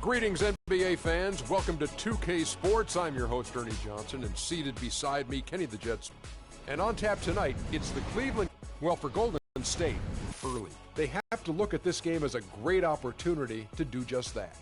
Greetings, NBA fans. Welcome to 2K Sports. I'm your host, Ernie Johnson, and seated beside me, Kenny the Jetson. And on tap tonight, it's the Cleveland. Well, for Golden State, early. They have to look at this game as a great opportunity to do just that.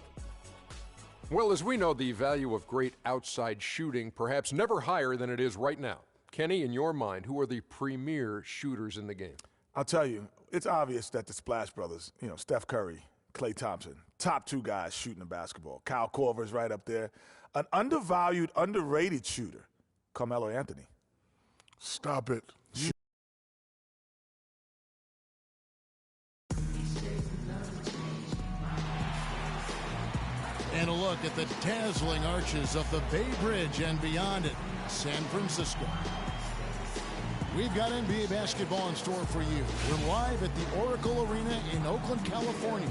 Well, as we know, the value of great outside shooting perhaps never higher than it is right now. Kenny, in your mind, who are the premier shooters in the game? I'll tell you, it's obvious that the Splash Brothers, Steph Curry, Klay Thompson, top two guys shooting the basketball. Kyle Korver's right up there. An undervalued, underrated shooter, Carmelo Anthony. Stop it. And a look at the dazzling arches of the Bay Bridge and beyond it, San Francisco. We've got NBA basketball in store for you. We're live at the Oracle Arena in Oakland, California.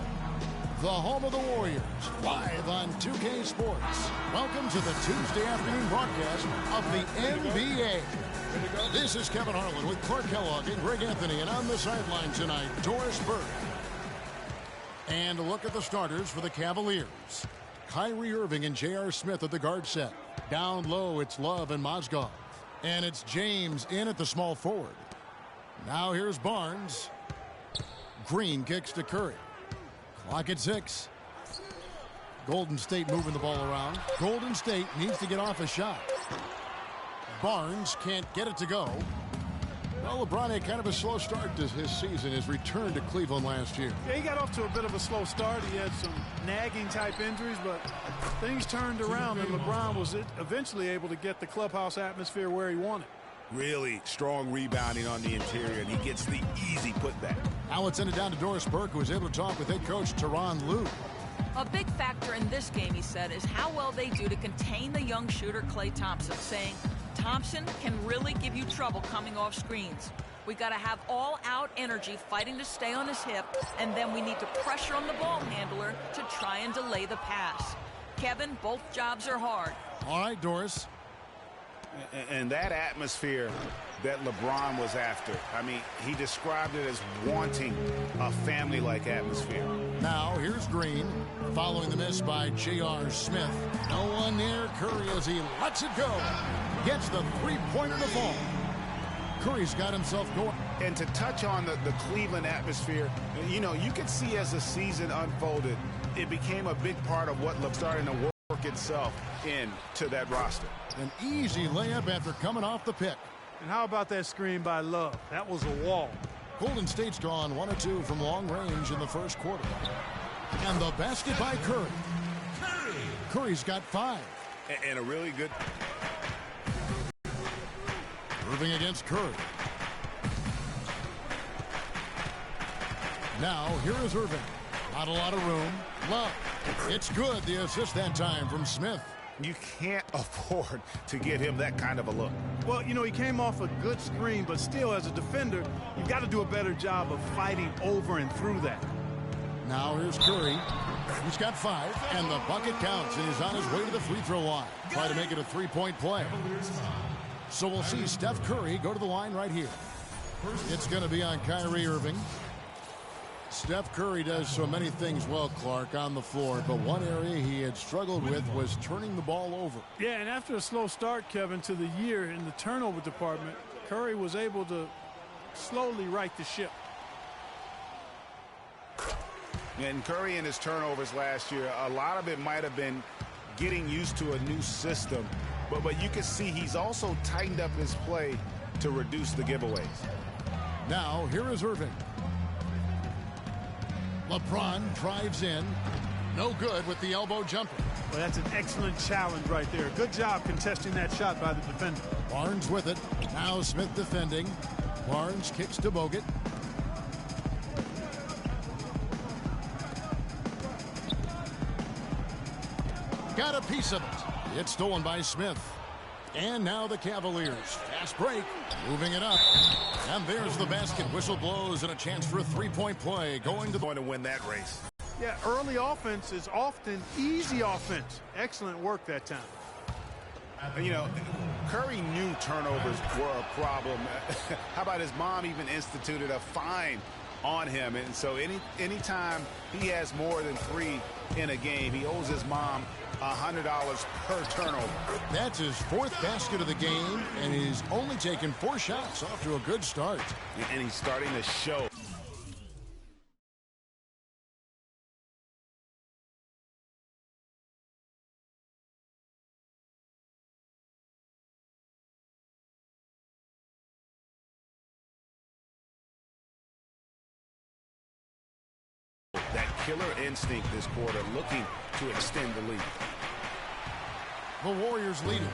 The home of the Warriors, live on 2K Sports. Welcome to the Tuesday afternoon broadcast of the NBA. This is Kevin Harlan with Clark Kellogg and Greg Anthony, and on the sideline tonight, Doris Burke. And a look at the starters for the Cavaliers. Kyrie Irving and J.R. Smith at the guard set. Down low, it's Love and Mozgov. And it's James in at the small forward. Now here's Barnes. Green kicks to Curry. Clock at 6. Golden State moving the ball around. Golden State needs to get off a shot. Barnes can't get it to go. Well, LeBron had kind of a slow start to his season, his return to Cleveland last year. Yeah, he got off to a bit of a slow start. He had some nagging type injuries, but things turned around, and LeBron was eventually able to get the clubhouse atmosphere where he wanted. Really strong rebounding on the interior, and he gets the easy putback. Now let's send it down to Doris Burke, who was able to talk with head coach Tyronn Lue. A big factor in this game, he said, is how well they do to contain the young shooter Klay Thompson, saying Thompson can really give you trouble coming off screens. We got to have all-out energy fighting to stay on his hip, and then we need to pressure on the ball handler to try and delay the pass. Kevin, both jobs are hard. All right, Doris. And that atmosphere that LeBron was after, I mean, he described it as wanting a family-like atmosphere. Now, here's Green, following the miss by J.R. Smith. No one near Curry as he lets it go. Gets the three-pointer to fall. Curry's got himself going. And to touch on the Cleveland atmosphere, you could see as the season unfolded, it became a big part of what starting to work itself into that roster. An easy layup after coming off the pick. And how about that screen by Love? That was a wall. Golden State's gone 1 of 2 from long range in the first quarter. And the basket by Curry. Curry's got 5. And a really good... Irving against Curry. Now, here is Irving. Not a lot of room. Love. It's good. The assist that time from Smith. You can't afford to get him that kind of a look. Well, he came off a good screen, but still, as a defender, you've got to do a better job of fighting over and through that. Now here's Curry. He's got 5, and the bucket counts, and he's on his way to the free throw line. Try to make it a three-point play. So we'll see Steph Curry go to the line right here. It's going to be on Kyrie Irving. Steph Curry does so many things well, Clark, on the floor, but one area he had struggled with was turning the ball over. Yeah, and after a slow start, Kevin, to the year in the turnover department, Curry was able to slowly right the ship. And Curry and his turnovers last year, a lot of it might have been getting used to a new system, but you can see he's also tightened up his play to reduce the giveaways. Now, here is Irving. LeBron drives in. No good with the elbow jumper. Well, that's an excellent challenge right there. Good job contesting that shot by the defender. Barnes with it. Now Smith defending. Barnes kicks to Bogut. Got a piece of it. It's stolen by Smith. And now the Cavaliers. Fast break. Moving it up. And there's the basket. Whistle blows and a chance for a three-point play. Going to win that race. Yeah, early offense is often easy offense. Excellent work that time. Curry knew turnovers were a problem. How about his mom even instituted a fine on him? And so anytime he has more than 3, in a game. He owes his mom $100 per turnover. That's his 4th basket of the game, and he's only taken 4 shots. Off to a good start. And he's starting to show. That killer instinct this quarter, looking to extend the lead. The Warriors leading.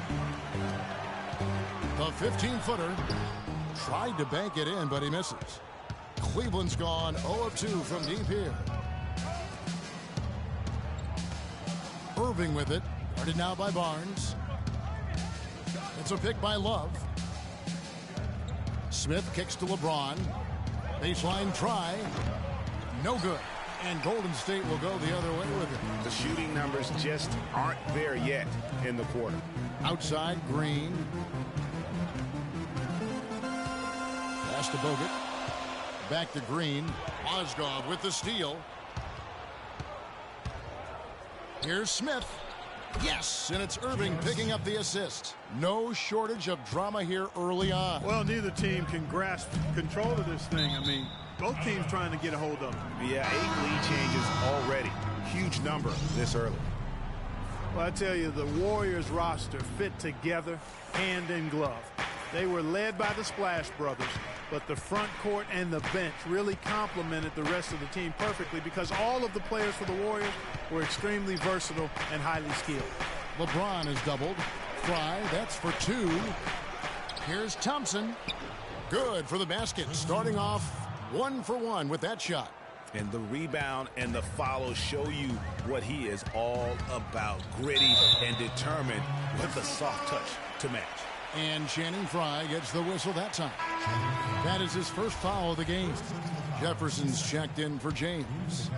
The 15-footer tried to bank it in, but he misses. Cleveland's gone 0 of 2 from deep here. Irving with it. Guarded now by Barnes. It's a pick by Love. Smith kicks to LeBron. Baseline try. No good. And Golden State will go the other way with it. The shooting numbers just aren't there yet in the quarter. Outside, Green. Pass to Bogut. Back to Green. Mozgov with the steal. Here's Smith. Yes, and it's Irving picking up the assist. No shortage of drama here early on. Well, neither team can grasp control of this thing. I mean, both teams trying to get a hold of it. Yeah, 8 lead changes already. Huge number this early. Well, I tell you, the Warriors roster fit together hand in glove. They were led by the Splash Brothers, but the front court and the bench really complemented the rest of the team perfectly because all of the players for the Warriors were extremely versatile and highly skilled. LeBron is doubled. Fry, that's for 2. Here's Thompson. Good for the basket. Starting off 1 for 1 with that shot. And the rebound and the follow show you what he is all about. Gritty and determined with a soft touch to match. And Channing Frye gets the whistle that time. That is his first foul of the game. Jefferson's checked in for James.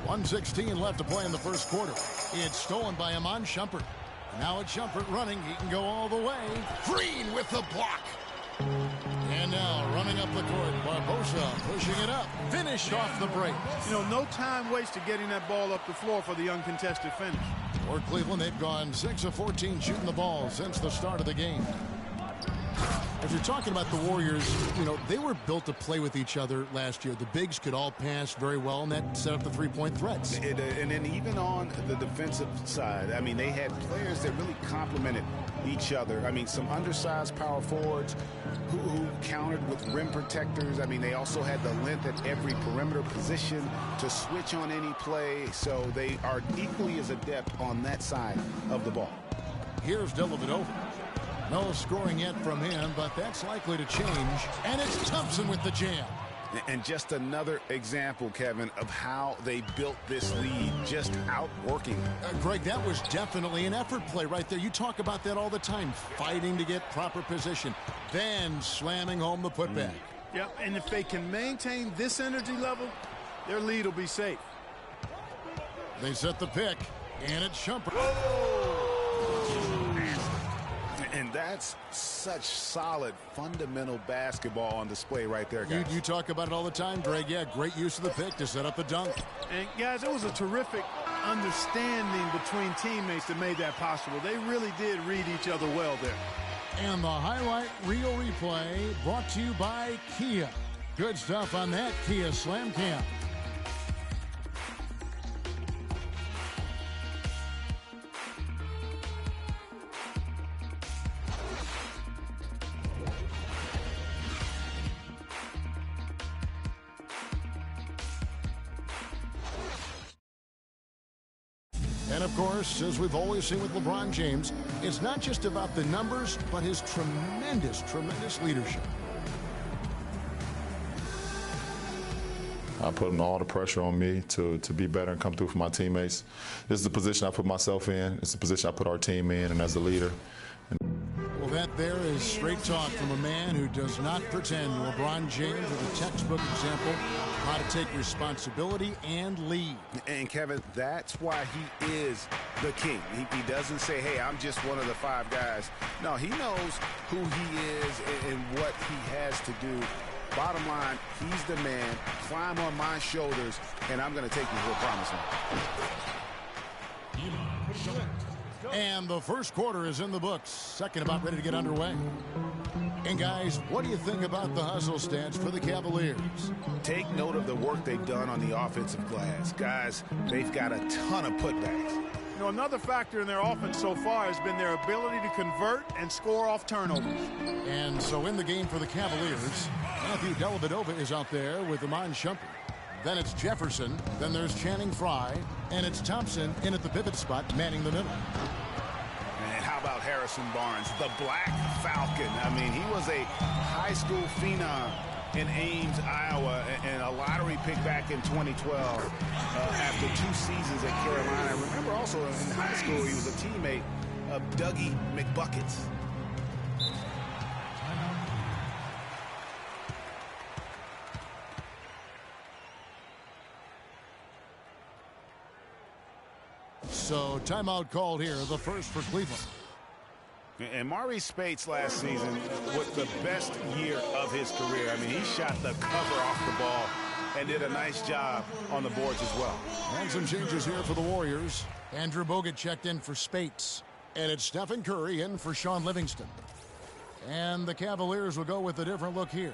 1:16 left to play in the first quarter. It's stolen by Iman Shumpert. Now it's Shumpert running. He can go all the way. Green with the block. And now running up the court, Barbosa pushing it up. Finished off the break. You know, no time wasted getting that ball up the floor for the uncontested finish. For Cleveland, they've gone 6 of 14 shooting the ball since the start of the game. If you're talking about the Warriors, you know, they were built to play with each other last year. The bigs could all pass very well, and that set up the three-point threats. And then even on the defensive side, I mean, they had players that really complemented each other. I mean, some undersized power forwards who countered with rim protectors. I mean, they also had the length at every perimeter position to switch on any play. So they are equally as adept on that side of the ball. Here's Dellavedova. No scoring yet from him, but that's likely to change. And it's Thompson with the jam. And just another example, Kevin, of how they built this lead, just outworking. Greg, that was definitely an effort play right there. You talk about that all the time, fighting to get proper position, then slamming home the putback. Yeah, and if they can maintain this energy level, their lead will be safe. They set the pick, and it's Shumpert. And that's such solid, fundamental basketball on display right there, guys. You talk about it all the time, Greg. Yeah, great use of the pick to set up the dunk. And, guys, it was a terrific understanding between teammates that made that possible. They really did read each other well there. And the highlight reel replay brought to you by Kia. Good stuff on that Kia Slam Cam. And, of course, as we've always seen with LeBron James, it's not just about the numbers, but his tremendous, tremendous leadership. I put all the pressure on me to be better and come through for my teammates. This is the position I put myself in. It's the position I put our team in, and as a leader. Well, that there is straight talk from a man who does not pretend. LeBron James is a textbook example of how to take responsibility and lead. And, Kevin, that's why he is the king. He doesn't say, hey, I'm just one of the 5 guys. No, he knows who he is and what he has to do Bottom line, he's the man. Climb on my shoulders, and I'm going to take you to the promised land. And the first quarter is in the books. Second about ready to get underway. And guys, what do you think about the hustle stats for the Cavaliers? Take note of the work they've done on the offensive glass. Guys, they've got a ton of putbacks. You know, another factor in their offense so far has been their ability to convert and score off turnovers. And so in the game for the Cavaliers, Matthew Dellavedova is out there with Iman Shumpert. Then it's Jefferson, then there's Channing Frye, and it's Thompson in at the pivot spot, manning the middle. And how about Harrison Barnes, the Black Falcon? I mean, he was a high school phenom in Ames, Iowa, and a lottery pick back in 2012 after 2 seasons at Carolina. Remember also in high school, he was a teammate of Dougie McBuckets. So timeout called here, the first for Cleveland. And Maurice Spates last season was the best year of his career. I mean, he shot the cover off the ball and did a nice job on the boards as well. And some changes here for the Warriors. Andrew Bogut checked in for Spates. And it's Stephen Curry in for Sean Livingston. And the Cavaliers will go with a different look here.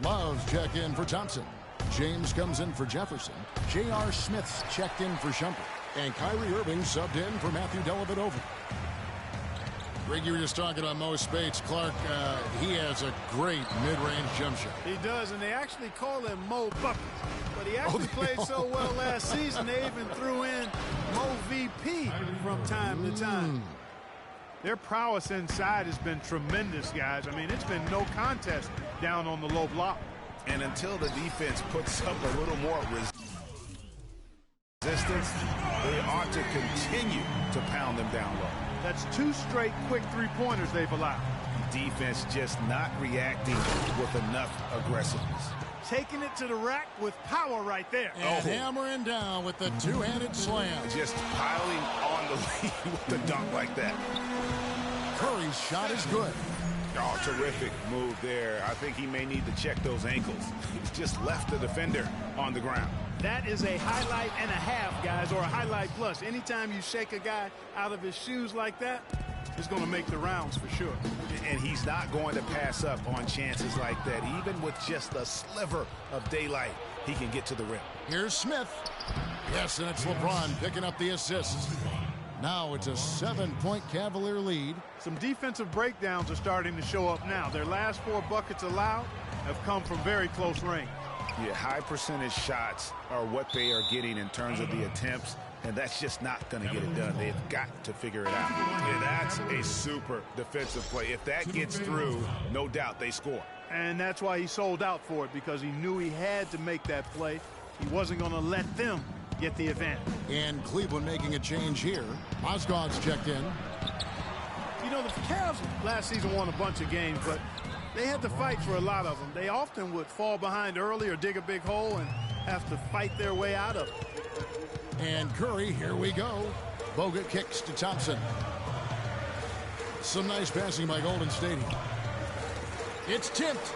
Love's checked in for Thompson. James comes in for Jefferson. J.R. Smith's checked in for Shumpert. And Kyrie Irving subbed in for Matthew Dellavedova. Greg, you were just talking about Mo Spates. Clark, he has a great mid-range jump shot. He does, and they actually call him Mo Buckets. But he actually played so well last season, they even threw in Mo VP from time to time. Their prowess inside has been tremendous, guys. I mean, it's been no contest down on the low block. And until the defense puts up a little more resistance, they ought to continue to pound them down low. That's 2 straight quick three-pointers they've allowed. Defense just not reacting with enough aggressiveness. Taking it to the rack with power right there. And hammering down with the two-handed slam. Just piling on the lead with the dunk like that. Curry's shot is good. Oh, terrific move there. I think he may need to check those ankles. He's just left the defender on the ground. That is a highlight and a half, guys, or a highlight plus. Anytime you shake a guy out of his shoes like that, it's going to make the rounds for sure. And he's not going to pass up on chances like that. Even with just a sliver of daylight, he can get to the rim. Here's Smith. Yes, and it's LeBron picking up the assist. Now it's a 7-point Cavalier lead. Some defensive breakdowns are starting to show up now. Their last 4 buckets allowed have come from very close range. Yeah, high percentage shots are what they are getting in terms of the attempts, and that's just not going to get it done. They've got to figure it out. And that's a super defensive play. If that gets through, no doubt they score. And that's why he sold out for it, because he knew he had to make that play. He wasn't going to let them get the advantage. And Cleveland making a change here. Osgood's checked in. You know, the Cavs last season won a bunch of games, but they had to fight for a lot of them. They often would fall behind early or dig a big hole and have to fight their way out of it. And Curry, here we go. Bogut kicks to Thompson. Some nice passing by Golden State. It's tipped.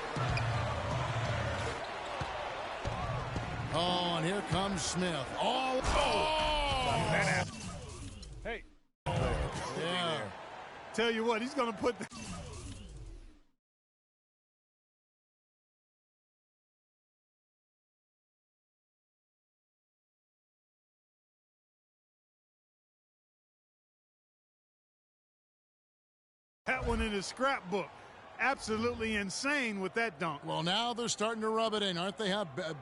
Oh, and here comes Smith. Oh! Hey. Yeah. Tell you what, he's going to put the... that one in his scrapbook. Absolutely insane with that dunk. Well, now they're starting to rub it in, aren't they?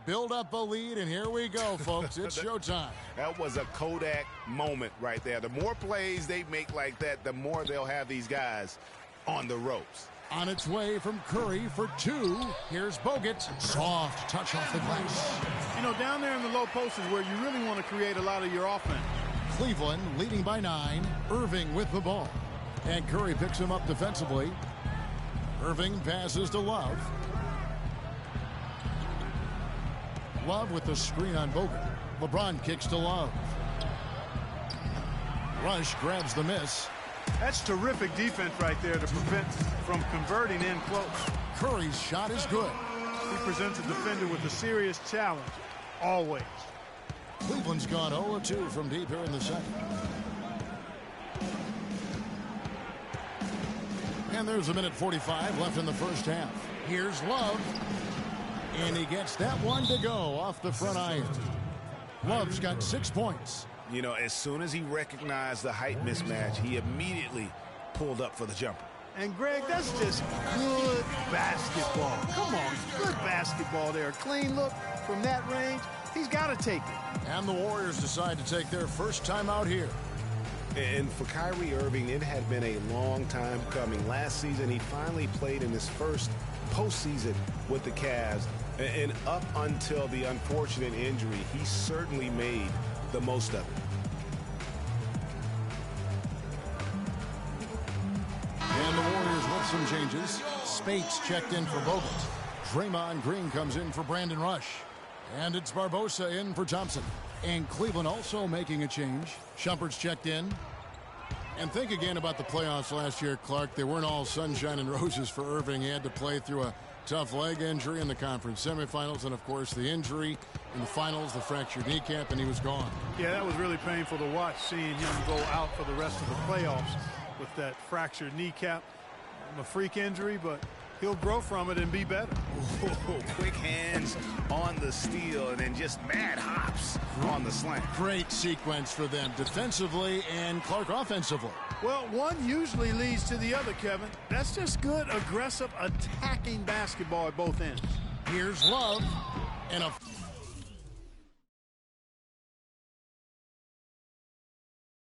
Build up a lead, and here we go, folks. It's showtime. That was a Kodak moment right there. The more plays they make like that, the more they'll have these guys on the ropes. On its way from Curry for 2. Here's Bogut. Soft touch off the glass. You know, down there in the low post is where you really want to create a lot of your offense. Cleveland leading by 9. Irving with the ball. And Curry picks him up defensively. Irving passes to Love. Love with the screen on Bogut. LeBron kicks to Love. Rush grabs the miss. That's terrific defense right there to prevent from converting in close. Curry's shot is good. He presents a defender with a serious challenge, always. Cleveland's gone 0-2 from deep here in the second. And there's a minute 45 left in the first half. Here's Love. And he gets that one to go off the front iron. Love's got 6 points. You know, as soon as he recognized the height mismatch, he immediately pulled up for the jumper. And, Greg, that's just good basketball. Come on, good basketball there. A clean look from that range. He's got to take it. And the Warriors decide to take their first time out here. And for Kyrie Irving, it had been a long time coming. Last season, he finally played in his first postseason with the Cavs. And up until the unfortunate injury, he certainly made the most of it. And the Warriors with some changes. Spates checked in for Bogut. Draymond Green comes in for Brandon Rush. And it's Barbosa in for Thompson. And Cleveland also making a change. Shumpert's checked in. And think again about the playoffs last year, Clark. They weren't all sunshine and roses for Irving. He had to play through a tough leg injury in the conference semifinals, and of course the injury in the finals, the fractured kneecap, and he was gone. Yeah, that was really painful to watch, seeing him go out for the rest of the playoffs with that fractured kneecap. A freak injury, but he'll grow from it and be better. Ooh, quick hands on the steal and then just mad hops on the slant. Great sequence for them defensively and Clark offensively. Well, one usually leads to the other, Kevin. That's just good, aggressive, attacking basketball at both ends. Here's Love and a